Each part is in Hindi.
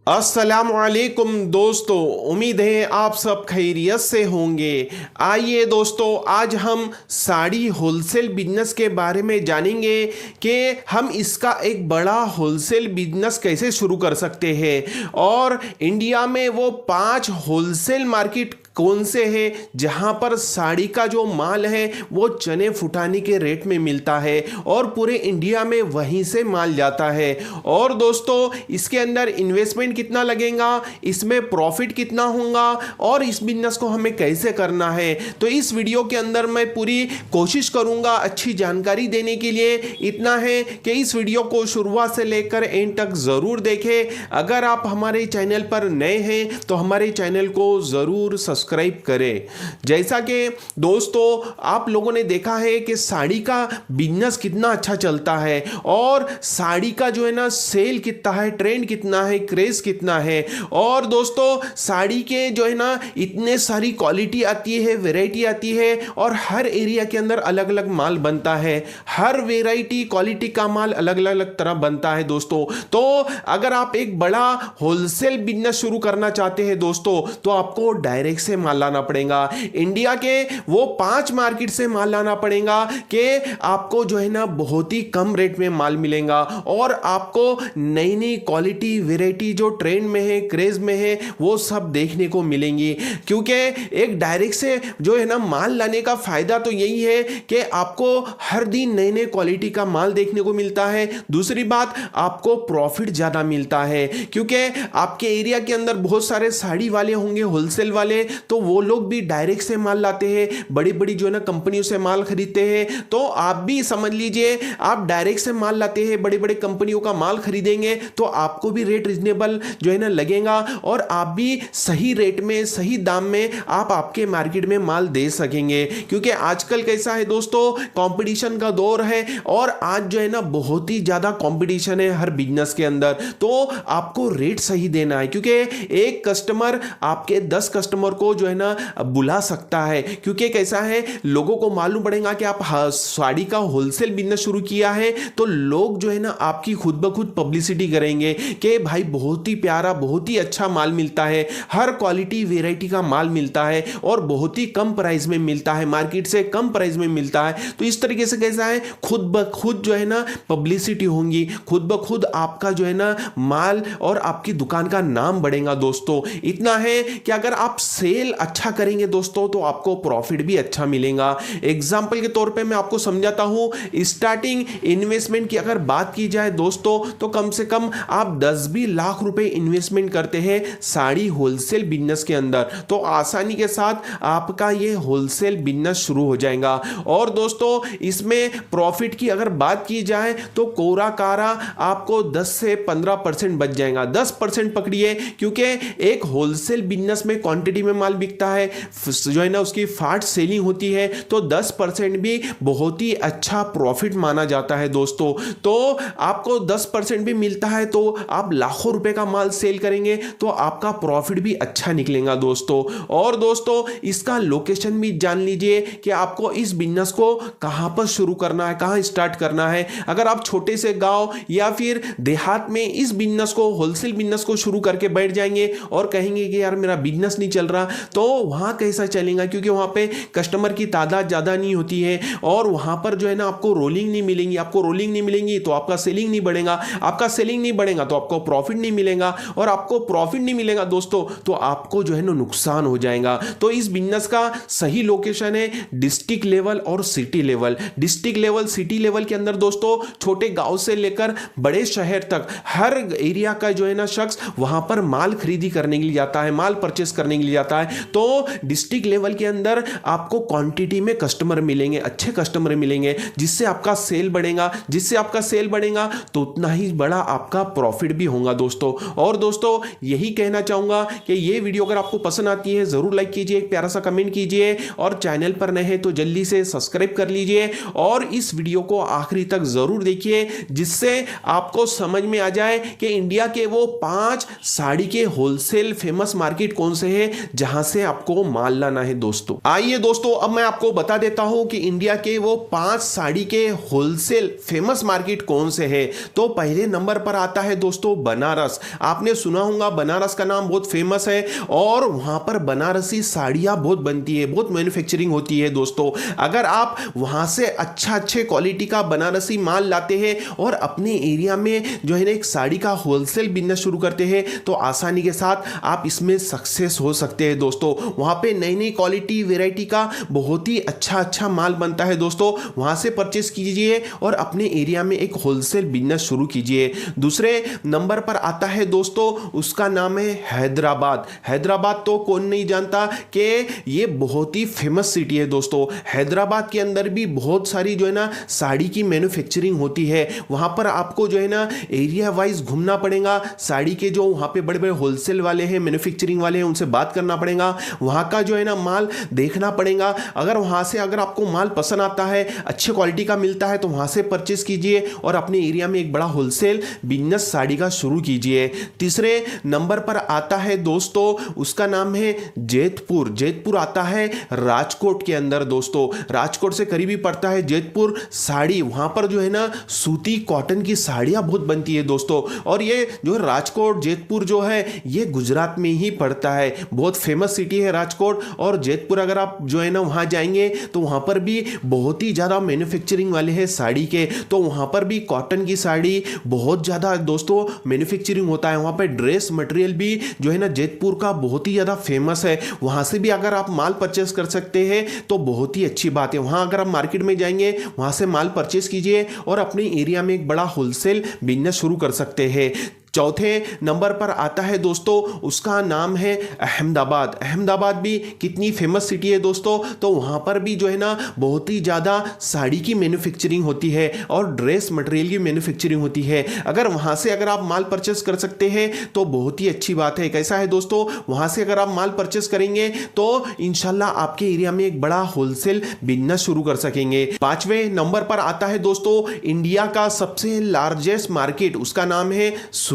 अस्सलामुअलैकुम दोस्तों, उम्मीद है आप सब खैरियत से होंगे। आइए दोस्तों, आज हम साड़ी होलसेल बिजनेस के बारे में जानेंगे कि हम इसका एक बड़ा होलसेल बिजनेस कैसे शुरू कर सकते हैं और इंडिया में वो 5 होलसेल मार्केट कौन से हैं जहां पर साड़ी का जो माल है वो चने फुटाने के रेट में मिलता है और पूरे इंडिया में वहीं से माल जाता है। और दोस्तों, इसके अंदर इन्वेस्टमेंट कितना लगेगा, इसमें प्रॉफिट कितना होगा और इस बिजनेस को हमें कैसे करना है, तो इस वीडियो के अंदर मैं पूरी कोशिश करूंगा अच्छी जानकारी देने के लिए। इतना है कि इस वीडियो को शुरुआत से लेकर एंड तक जरूर देखें। अगर आप हमारे चैनल पर नए हैं तो हमारे चैनल को जरूर सब्सक्राइब करें। जैसा कि दोस्तों आप लोगों ने देखा है कि साड़ी का बिजनेस कितना अच्छा चलता है और साड़ी का जो है ना सेल कितना है, ट्रेंड कितना है, क्रेज कितना है। और दोस्तों साड़ी के जो है ना इतने सारी क्वालिटी आती है, वैरायटी आती है और हर एरिया के अंदर अलग अलग माल बनता है। हर वैरायटी क्वालिटी का माल अलग अलग तरह बनता है दोस्तों। तो अगर आप एक बड़ा होलसेल बिजनेस शुरू करना चाहते हैं दोस्तों, तो आपको डायरेक्ट से माल लाना पड़ेगा। इंडिया के वो 5 मार्केट से माल लाना पड़ेगा कि आपको जो है ना बहुत ही कम रेट में माल मिलेगा और आपको नई नई क्वालिटी वैरायटी जो ट्रेंड में है, क्रेज में है, वो सब देखने को मिलेंगी। क्योंकि एक डायरेक्ट से जो है ना माल लाने का फायदा तो यही है कि आपको हर दिन नए नए क्वालिटी का माल देखने को मिलता है। दूसरी बात, आपको प्रॉफिट ज्यादा मिलता है क्योंकि आपके एरिया के अंदर बहुत सारे साड़ी वाले होंगे, होलसेल वाले, तो वो लोग भी डायरेक्ट से माल लाते हैं, बड़ी बड़ी जो है ना कंपनियों से माल खरीदते हैं। तो आप भी समझ लीजिए, आप डायरेक्ट से माल लाते हैं, बड़ी बड़ी कंपनियों का माल खरीदेंगे तो आपको भी रेट रिजनेबल जो है ना लगेगा और आप भी सही रेट में, सही दाम में आप आपके मार्केट में माल दे सकेंगे। क्योंकि आजकल कैसा है दोस्तों, कंपटीशन का दौर है और आज जो है ना बहुत ही ज्यादा कंपटीशन है हर बिजनेस के अंदर। तो आपको रेट सही देना है क्योंकि एक कस्टमर आपके 10 कस्टमर को जो है ना बुला सकता है। क्योंकि कैसा है, लोगों को मालूम पड़ेगा कि आप साड़ी का होलसेल बिजनेस शुरू किया है तो लोग जो है ना आपकी खुद ब खुद पब्लिसिटी करेंगे कि भाई बहुत ही प्यारा, बहुत ही अच्छा माल मिलता है, हर क्वालिटी वैरायटी का माल मिलता है और बहुत ही कम प्राइस में मिलता है, मार्केट से कम प्राइस में मिलता है। तो इस तरीके से कैसा है, खुद ब खुद जो है ना पब्लिसिटी होंगी, खुद ब खुद आपका जो है ना माल और आपकी दुकान का नाम बढ़ेगा दोस्तों। इतना है कि अगर आप सेल अच्छा करेंगे दोस्तों तो आपको प्रॉफिट भी अच्छा मिलेगा। एग्जांपल के तौर पे मैं आपको समझाता हूं। स्टार्टिंग इन्वेस्टमेंट की अगर बात की जाए दोस्तों तो कम से कम आप 10-20 लाख रुपए इन्वेस्टमेंट करते हैं साड़ी होलसेल बिजनेस के अंदर तो आसानी के साथ आपका ये होलसेल बिजनेस शुरू हो जाएगा। और दोस्तों इसमें प्रॉफिट की अगर बात की जाए तो कोरा कारा आपको 10 से 15% बच जाएगा। 10% पकड़िए क्योंकि एक होलसेल बिजनेस में क्वांटिटी में माल बिकता है, जो है ना उसकी फास्ट सेलिंग होती है, तो 10% भी बहुत ही अच्छा प्रॉफिट माना जाता है दोस्तों। तो आपको 10% भी मिलता है तो आप लाखों रुपए का माल सेल करेंगे तो आपका प्रॉफिट भी अच्छा निकलेगा दोस्तों। और दोस्तों इसका लोकेशन भी जान लीजिए कि आपको इस बिजनेस को कहां पर शुरू करना है, कहां स्टार्ट करना है। अगर आप छोटे से गांव या फिर देहात में इस बिजनेस को, होलसेल बिजनेस को शुरू करके बैठ जाएंगे और कहेंगे कि यार मेरा बिजनेस नहीं चल रहा, तो वहां कैसा चलेगा, क्योंकि वहां पे कस्टमर की तादाद ज्यादा नहीं होती है और वहां पर जो है ना आपको रोलिंग नहीं मिलेंगी। आपको रोलिंग नहीं मिलेंगी तो आपका सेलिंग नहीं बढ़ेगा, आपका सेलिंग नहीं बढ़ेगा तो आपको प्रॉफिट नहीं मिलेगा और आपको प्रॉफिट नहीं मिलेगा दोस्तों तो आपको जो है ना नुकसान हो जाएगा। तो इस बिजनेस का सही लोकेशन है डिस्ट्रिक्ट लेवल और city level. District level, city level के अंदर दोस्तों छोटे गांव से लेकर बड़े शहर तक हर एरिया का जो है ना शख्स वहां पर माल खरीदी करने के लिए जाता है, माल परचेस करने के लिए जाता है। तो डिस्ट्रिक्ट लेवल के अंदर आपको क्वांटिटी में कस्टमर मिलेंगे, अच्छे कस्टमर मिलेंगे, जिससे आपका सेल बढ़ेगा। जिससे आपका सेल बढ़ेगा तो उतना ही बड़ा आपका प्रॉफिट भी होगा दोस्तों। और दोस्तों यही कहना चाहूंगा कि ये वीडियो अगर आपको पसंद आती है जरूर लाइक कीजिए, एक प्यारा सा कमेंट कीजिए और चैनल पर नए हैं तो जल्दी से सब्सक्राइब कर लीजिए और इस वीडियो को आखिरी तक जरूर देखिए जिससे आपको समझ में आ जाए कि इंडिया के वो 5 साड़ी के होलसेल फेमस मार्केट कौन से हैं जहां यहाँ से आपको माल लाना है दोस्तों। आइए दोस्तों, अब मैं आपको बता देता हूँ कि इंडिया के वो 5 साड़ी के होलसेल फेमस मार्केट कौन से हैं। तो पहले नंबर पर आता है दोस्तों बनारस। आपने सुना होगा, बनारस का नाम बहुत फेमस है और वहां पर बनारसी साड़ियां बहुत बनती है, बहुत मैन्युफैक्चरिंग होती है दोस्तों। अगर आप वहां से अच्छे क्वालिटी का बनारसी माल लाते हैं और अपने एरिया में जो है ना एक साड़ी का होलसेल बिजनेस शुरू करते हैं तो आसानी के साथ आप इसमें सक्सेस हो सकते हैं दोस्तों। वहां पे नई क्वालिटी वैरायटी का बहुत ही अच्छा माल बनता है दोस्तों। वहां से परचेस कीजिए और अपने एरिया में एक होलसेल बिजनेस शुरू कीजिए। दूसरे नंबर पर आता है दोस्तों, उसका नाम है हैदराबाद। हैदराबाद तो कौन नहीं जानता कि ये बहुत ही फेमस सिटी है दोस्तों। हैदराबाद के अंदर भी बहुत सारी जो है ना साड़ी की मैन्युफैक्चरिंग होती है। वहां पर आपको जो है ना एरिया वाइज घूमना पड़ेगा। साड़ी के जो वहां पे बड़े बड़े होलसेल वाले हैं, मैन्युफैक्चरिंग वाले हैं, उनसे बात करना पड़ेगा। वहां का जो है ना माल देखना पड़ेगा। अगर वहां से अगर आपको माल पसंद आता है, अच्छे क्वालिटी का मिलता है तो वहां से परचेस कीजिए और अपने एरिया में एक बड़ा होलसेल बिजनेस साड़ी का शुरू कीजिए। तीसरे नंबर पर आता है दोस्तों, उसका नाम है जैतपुर। जैतपुर आता है राजकोट के अंदर दोस्तों। राजकोट से करीबी पड़ता है जैतपुर। साड़ी वहां पर जो है ना सूती कॉटन की साड़ियां बहुत बनती है दोस्तों। और ये जो राजकोट जैतपुर जो है ये गुजरात में ही पड़ता है। बहुत फेमस सिटी है राजकोट और जैतपुर। अगर आप जो है ना वहां जाएंगे तो वहां पर भी बहुत ही ज्यादा मैन्युफैक्चरिंग वाले हैं साड़ी के। तो वहां पर भी कॉटन की साड़ी बहुत ज्यादा दोस्तों मैन्युफैक्चरिंग होता है। वहां पर ड्रेस मटेरियल भी जो है ना जैतपुर का बहुत ही ज्यादा फेमस है। वहां से भी अगर आप माल परचेस कर सकते हैं तो बहुत ही अच्छी बात है। वहां अगर आप मार्केट में जाएंगे वहां से माल परचेस कीजिए और अपने एरिया में एक बड़ा होलसेल बिजनेस शुरू कर सकते हैं। चौथे नंबर पर आता है दोस्तों, उसका नाम है अहमदाबाद। अहमदाबाद भी कितनी फेमस सिटी है दोस्तों। तो वहां पर भी जो है ना बहुत ही ज़्यादा साड़ी की मैन्युफैक्चरिंग होती है और ड्रेस मटेरियल की मैन्युफैक्चरिंग होती है। अगर वहां से अगर आप माल परचेस कर सकते हैं तो बहुत ही अच्छी बात है। कैसा है दोस्तों, वहां से अगर आप माल परचेस करेंगे तो इंशाल्लाह आपके एरिया में एक बड़ा होलसेल बिजनेस शुरू कर सकेंगे। 5वें नंबर पर आता है दोस्तों, इंडिया का सबसे लार्जेस्ट मार्केट, उसका नाम है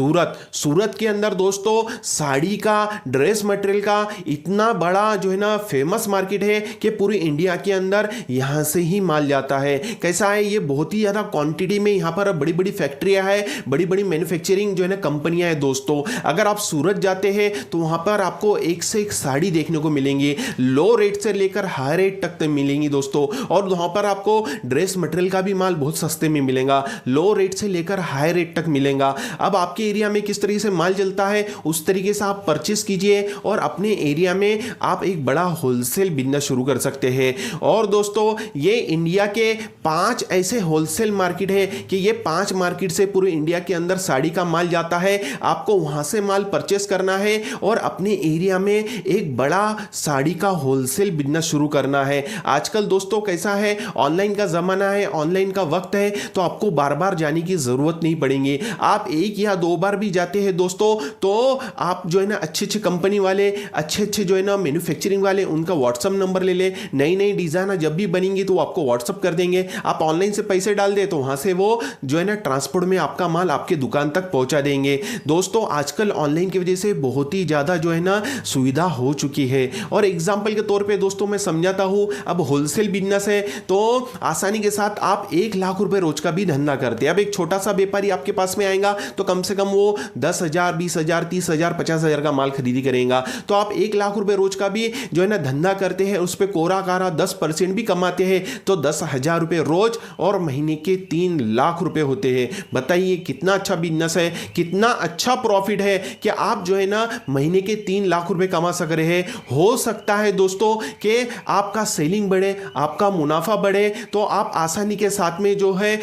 सूरत के अंदर दोस्तों साड़ी का, ड्रेस मटेरियल का इतना बड़ा जो है ना फेमस मार्केट है कि पूरी इंडिया के अंदर यहां से ही माल जाता है। कैसा है, ये बहुत ही ज्यादा क्वांटिटी में यहां पर बड़ी बड़ी फैक्ट्रियां है, बड़ी बड़ी मैन्युफैक्चरिंग जो है ना कंपनियां है दोस्तों। अगर आप सूरत जाते हैं तो वहां पर आपको एक से एक साड़ी देखने को मिलेंगी। लो रेट से लेकर हाई रेट तक मिलेंगी दोस्तों। और वहां पर आपको ड्रेस मटेरियल का भी माल बहुत सस्ते में मिलेगा। लो रेट से लेकर हाई रेट तक मिलेगा। अब आपके एरिया में किस तरीके से माल चलता है उस तरीके से आप परचेस कीजिए और अपने एरिया में आप एक बड़ा होलसेल बिजनेस शुरू कर सकते हैं। और दोस्तों ये इंडिया के 5 ऐसे होलसेल मार्केट है कि ये 5 मार्केट से पूरे इंडिया के अंदर साड़ी का माल जाता है। आपको वहां से माल परचेस करना है और अपने एरिया में एक बड़ा साड़ी का होलसेल बिजनेस शुरू करना है। आजकल दोस्तों कैसा है, ऑनलाइन का जमाना है, ऑनलाइन का वक्त है, तो आपको बार बार जाने की जरूरत नहीं पड़ेगी। आप एक या 2 बार भी जाते हैं दोस्तों तो आप जो है ना अच्छे कंपनी वाले, अच्छे जो है ना मैन्युफैक्चरिंग वाले, उनका व्हाट्सएप नंबर ले ले। नई डिजाइन जब भी बनेंगी तो आपको व्हाट्सएप कर देंगे। आप ऑनलाइन से पैसे डाल दे तो वहां से वो जो है ना ट्रांसपोर्ट में आपका माल आपके दुकान तक पहुंचा देंगे। दोस्तों आजकल ऑनलाइन की वजह से बहुत ही ज्यादा जो है ना सुविधा हो चुकी है। और एग्जाम्पल के तौर पर दोस्तों मैं समझाता हूं, अब होलसेल बिजनेस है तो आसानी के साथ आप 1 लाख रुपए रोज का भी धंधा करते हैं। अब एक छोटा सा व्यापारी आपके पास में आएगा तो कम से कम वो 10,000, 20,000, 30,000, 50,000 का माल खरीदी करेगा। तो आप 1 लाख रुपए रोज का भी जो है ना धंधा करते हैं, उस पर कोरा कारा 10% भी कमाते हैं तो 10,000 रुपए रोज और महीने के 3 लाख रुपए होते हैं। बताइए कितना अच्छा बिजनेस है, कितना अच्छा प्रॉफिट है कि आप जो है ना महीने के 3 लाख रुपए कमा सक रहे हैं। हो सकता है दोस्तों कि आपका सेलिंग बढ़े, आपका मुनाफा बढ़े तो आप आसानी के साथ में जो है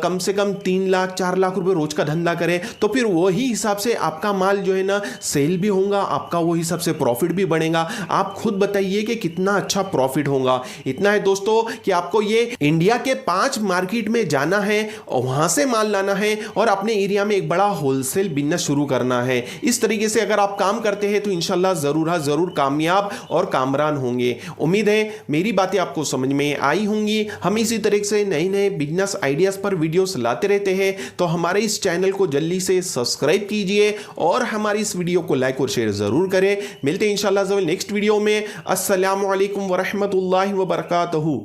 कम से कम 3 लाख 4 लाख रुपए रोज का धंधा करें तो फिर वही हिसाब से आपका माल जो है ना सेल भी होगा, आपका वो हिसाब से प्रॉफिट भी बढ़ेगा। आप खुद बताइए कि कितना अच्छा प्रॉफिट होगा। इतना है दोस्तों कि आपको ये इंडिया के 5 मार्केट में जाना है और वहां से माल लाना है और अपने एरिया में एक बड़ा होलसेल बिजनेस शुरू करना है। इस तरीके से अगर आप काम करते हैं तो इंशाल्लाह जरूर कामयाब और कामरान होंगे। उम्मीद है मेरी बातें आपको समझ में आई होंगी। हम इसी तरीके से नए बिजनेस आइडियाज पर वीडियोस लाते रहते हैं, तो हमारे इस चैनल को जल्दी से सब्सक्राइब कीजिए और हमारी इस वीडियो को लाइक और शेयर जरूर करें। मिलते हैं इंशाल्लाह नेक्स्ट वीडियो में। अस्सलामु अलैकुम वरहमतुल्लाहि वबरकातुहू।